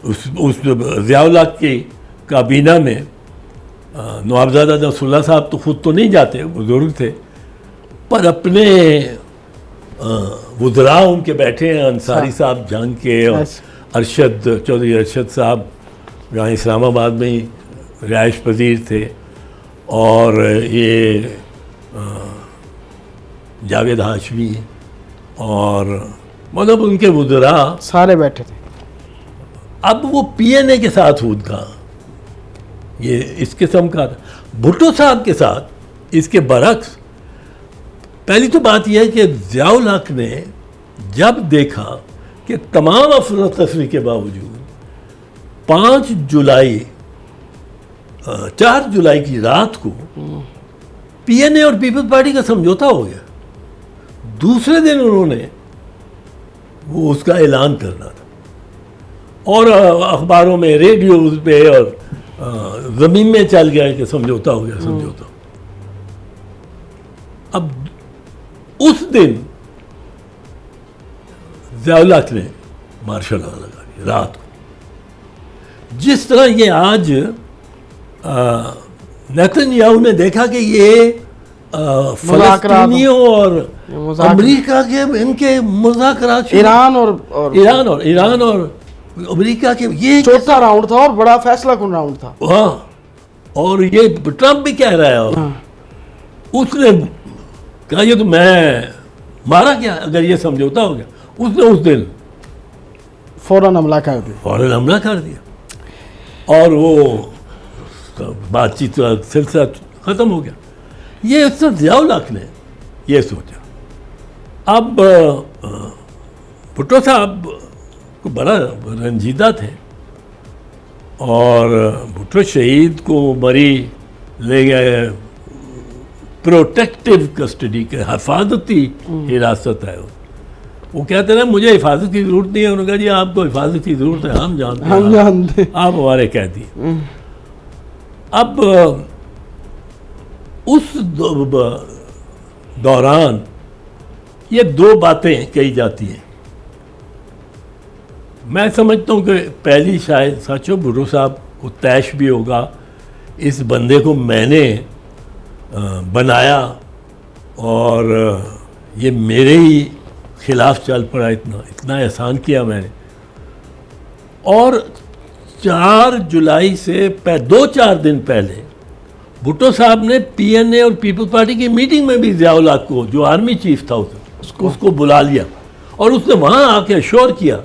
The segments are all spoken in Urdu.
اس ضیاء الحق کی کابینہ میں نوابزادہ نصر اللہ صاحب تو خود تو نہیں جاتے، بزرگ تھے، پر اپنے وزراء ان کے بیٹھے ہیں، انصاری صاحب جان کے، اور ارشد چودھری ارشد صاحب جہاں اسلام آباد میں ہی رہائش پذیر تھے، اور یہ جاوید ہاشمی، اور مطلب ان کے وزراء سارے بیٹھے تھے۔ اب وہ پی این اے کے ساتھ ہود کا یہ اس قسم کا تھا۔ بھٹو صاحب کے ساتھ اس کے برعکس، پہلی تو بات یہ ہے کہ ضیاء الحق نے جب دیکھا کہ تمام افراتفری کے باوجود 4 جولائی کی رات کو پی این اے اور پیپلز پارٹی کا سمجھوتا ہو گیا، دوسرے دن انہوں نے وہ اس کا اعلان کرنا تھا، اور اخباروں میں، ریڈیوز پہ اور زمین میں چل گیا کہ سمجھوتا ہو گیا، سمجھوتا۔ اب اس دن ضیاء الحق نے مارشل لا لگا دیا رات کو، جس طرح یہ آج نیتن یاہو نے دیکھا کہ یہ فلسطینیوں اور امریکہ کے ان کے مذاکرات، ایران اور امریکہ کے، یہ چوتھا راؤنڈ تھا اور بڑا فیصلہ کن راؤنڈ تھا۔ ہاں، اور یہ ٹرمپ بھی کہہ رہا ہے، اس نے کہا یہ تو میں مارا کیا اگر یہ سمجھوتا ہو گیا، اس نے اس دن فوراً حملہ کر دیا، اور وہ بات چیت کا سلسلہ ختم ہو گیا۔ یہ اس سے ضیاء الحق نے یہ سوچا۔ اب بھٹو صاحب کو بڑا رنجیدہ تھے، اور بھٹو شہید کو مری لے گئے، پروٹیکٹیو کسٹڈی کے، حفاظتی حراست ہے، وہ کہتے ہیں مجھے حفاظت کی ضرورت نہیں ہے، انہوں نے کہا جی آپ کو حفاظت کی ضرورت ہے، ہم جانتے ہیں، آپ ہمارے قیدی ہیں۔ اب اس دوران یہ 2 باتیں کہی جاتی ہیں، میں سمجھتا ہوں کہ پہلی شاید سچ ہو، بھٹو صاحب کو طیش بھی ہوگا، اس بندے کو میں نے بنایا اور یہ میرے ہی خلاف چل پڑا، اتنا احسان کیا میں نے۔ اور 4 جولائی سے 2-4 دن پہلے بھٹو صاحب نے پی این اے اور پیپلز پارٹی کی میٹنگ میں بھی ضیاء الحق کو، جو آرمی چیف تھا اس کو بلا لیا، اور اس نے وہاں آ کے اشور کیا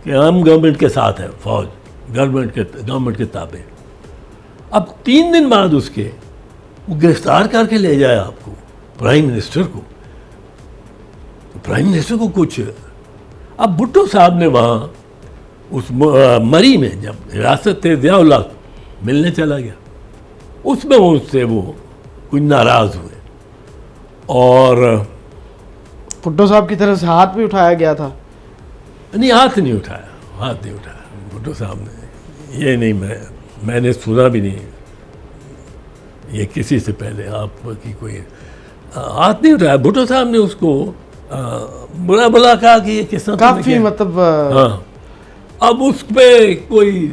کہ ہم گورنمنٹ کے ساتھ ہیں، فوج گورنمنٹ کے تابع۔ اب 3 دن بعد اس کے وہ گرفتار کر کے لے جایا آپ کو، پرائم منسٹر کو، پرائم منسٹر کو کچھ۔ اب بھٹو صاحب نے وہاں اس مری میں جب حراست تھے ضیاء الحق، ملنے چلا گیا، اس میں اس سے وہ کچھ ناراض ہوئے، اور بھٹو صاحب کی طرف سے ہاتھ بھی اٹھایا گیا تھا؟ نہیں، ہاتھ نہیں اٹھایا بھٹو صاحب نے، یہ نہیں، میں نے سنا بھی نہیں یہ کسی سے پہلے آپ کی کوئی ہاتھ نہیں اٹھایا۔ بھٹو صاحب نے اس کو برا بلا کہا کہ یہ کس طرح کافی مطلب، ہاں۔ اب اس پہ کوئی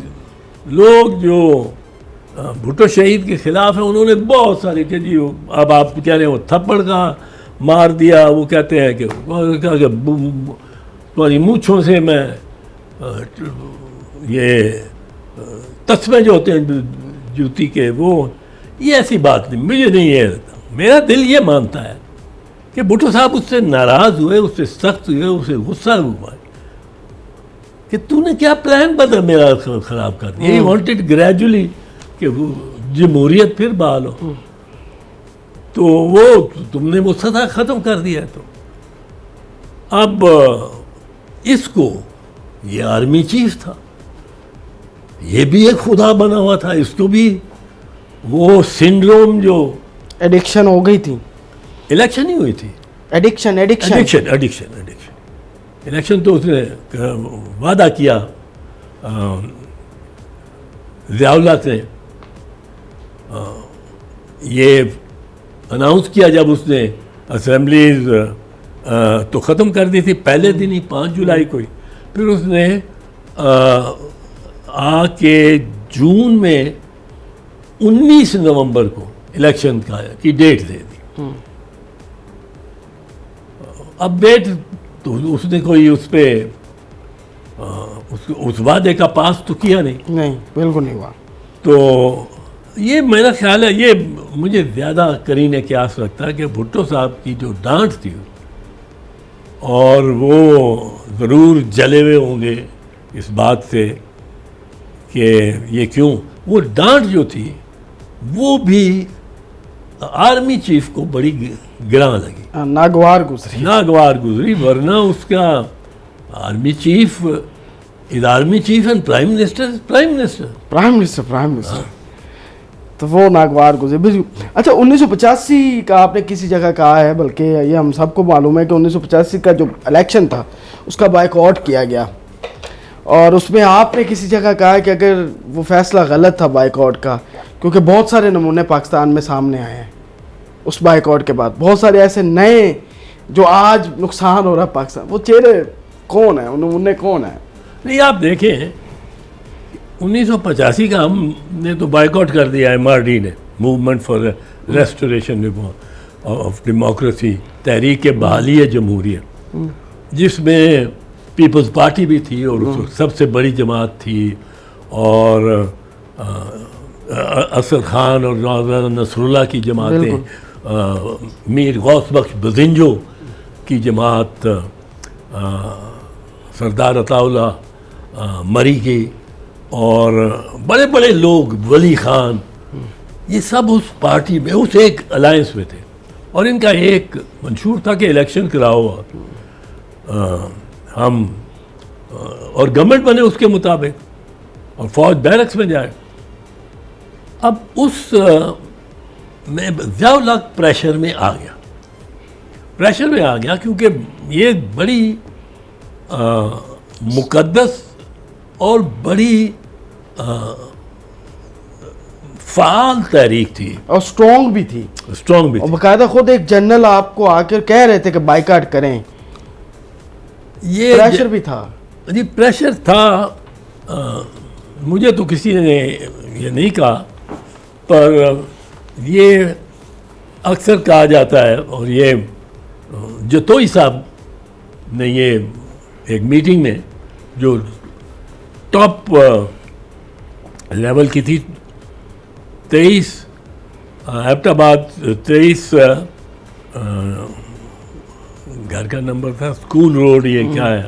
لوگ جو بھٹو شہید کے خلاف ہیں، انہوں نے بہت سارے کہ جی اب آپ کہہ رہے ہیں وہ تھپڑ کا مار دیا، وہ کہتے ہیں کہ تمہاری مونچھوں سے میں یہ تسمے جو ہوتے ہیں جوتی کے، وہ یہ ایسی بات نہیں، مجھے نہیں یہ رہتا۔ میرا دل یہ مانتا ہے کہ بھٹو صاحب اس سے ناراض ہوئے، اس سے سخت ہوئے، اس سے غصہ ہوا کہ تو نے کیا پلان بنا میرا خراب کر دیا۔ ہی وانٹڈ گریجولی کہ وہ جمہوریت پھر بحال ہو، تو وہ تم نے وہ سطح ختم کر دیا۔ تو اب اس کو، یہ آرمی چیف تھا، یہ بھی ایک خدا بنا ہوا تھا، اس کو بھی وہ سنڈروم جو ایڈکشن ہو گئی تھی، الیکشن ہی ہوئی تھی، ایڈکشن الیکشن تو اس نے وعدہ کیا ضیاء الحق نے، یہ اناؤنس کیا جب اس نے اسمبلیز تو ختم کر دی تھی پہلے دن ہی 5 جولائی کو ہی، پھر اس نے آ کے جون میں 19 نومبر کو الیکشن کی ڈیٹ دے دی. اب ڈیٹ تو اس نے کوئی اس پہ اس وعدے کا پاس تو کیا نہیں, بالکل نہیں ہوا. تو یہ میرا خیال ہے, یہ مجھے زیادہ قرینِ قیاس لگتا ہے کہ بھٹو صاحب کی جو ڈانٹ تھی اور وہ ضرور جلے ہوئے ہوں گے اس بات سے کہ یہ کیوں, وہ ڈانٹ جو تھی وہ بھی آرمی چیف کو بڑی گراں لگی, ناگوار گزری, ورنہ اس کا army chief is army chief and prime minister. تو وہ ناگوار گزری. اچھا 1985 کا آپ نے کسی جگہ کہا ہے, بلکہ یہ ہم سب کو معلوم ہے کہ 1985 کا جو الیکشن تھا اس کا بائیکاٹ کیا گیا, اور اس میں آپ نے کسی جگہ کہا ہے کہ اگر وہ فیصلہ غلط تھا بائیکاٹ کا, کیونکہ بہت سارے نمونے پاکستان میں سامنے آئے ہیں اس بائیکاٹ کے بعد, بہت سارے ایسے نئے جو آج نقصان ہو رہا ہے پاکستان, وہ چہرے کون ہیں, نمونے کون ہیں؟ نہیں آپ دیکھیں 1985 کا ہم نے تو بائیکاٹ کر دیا MRD نے, movement for restoration of democracy, تحریک بحالی جمہوریت, جس میں پیپلز پارٹی بھی تھی اور سب سے بڑی جماعت تھی, اور اسد خان اور نصر اللہ کی جماعتیں, میر غوث بخش بزنجو کی جماعت, سردار عطا اللہ مری کی, اور بڑے بڑے لوگ, ولی خان, یہ سب اس پارٹی میں, اس ایک الائنس میں تھے. اور ان کا ایک منشور تھا کہ الیکشن کراؤ ہم, اور گورنمنٹ بنے اس کے مطابق, اور فوج بیرکس میں جائے. اب اس میں ضیاء الحق پریشر میں آ گیا کیونکہ یہ بڑی مقدس اور بڑی فعال تحریک تھی, اور اسٹرانگ بھی تھی, اور باقاعدہ خود ایک جنرل آپ کو آ کر کہہ رہے تھے کہ بائیکاٹ کریں. یہ پریشر بھی تھا. جی پریشر تھا, مجھے تو کسی نے یہ نہیں کہا, پر یہ اکثر کہا جاتا ہے, اور یہ جتوئی صاحب نے یہ ایک میٹنگ میں جو ٹاپ لیول کی تھی, 23 ایبٹ آباد 23 گھر کا نمبر تھا, اسکول روڈ, یہ کیا ہے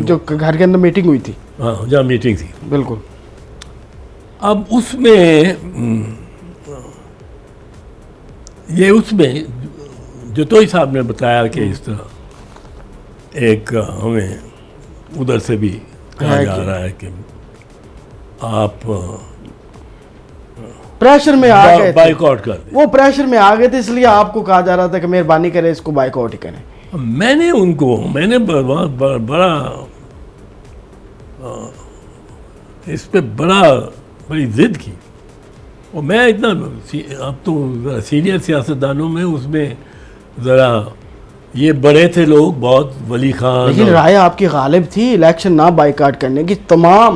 جو گھر کے اندر میٹنگ ہوئی تھی, ہاں جہاں میٹنگ تھی, بالکل. اب اس میں جتوئی صاحب نے بتایا کہ اس طرح ایک ہمیں ادھر سے بھی کہا جا رہا ہے کہ آپ پریشر میں آ گئے, بائیکاٹ کر دیں. وہ پریشر میں آ گئے تھے, اس لیے آپ کو کہا جا رہا تھا کہ مہربانی کریں اس کو بائیکاٹ ہی کریں. میں نے بڑا اس پہ بڑی ضد کی, اور میں اتنا, اب تو سینئر سیاستدانوں میں اس میں ذرا یہ بڑے تھے لوگ بہت, ولی خان, لیکن رائے آپ کی غالب تھی الیکشن نہ بائیکاٹ کرنے کی, تمام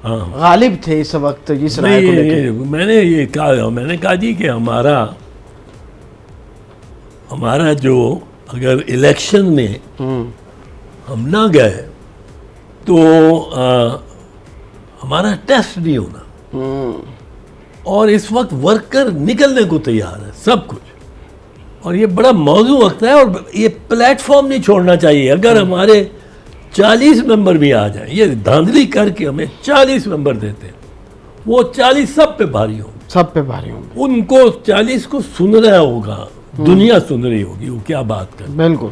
غالب تھے اس وقت اس رائے کو لے کے. میں نے کہا جی کہ ہمارا جو اگر الیکشن میں ہم نہ گئے تو ہمارا ٹیسٹ نہیں ہونا, اور اس وقت ورکر نکلنے کو تیار ہے سب کچھ, اور یہ بڑا موضوع وقت ہے, اور یہ پلیٹ فارم نہیں چھوڑنا چاہیے. اگر ہمارے 40 ممبر بھی آ جائیں, یہ دھاندلی کر کے ہمیں 40 ممبر دیتے ہیں, وہ 40 سب پہ بھاری ہوں گے, ان کو 40 کو سن رہا ہوگا, دنیا سن رہی ہوگی, وہ کیا بات کریں. بالکل.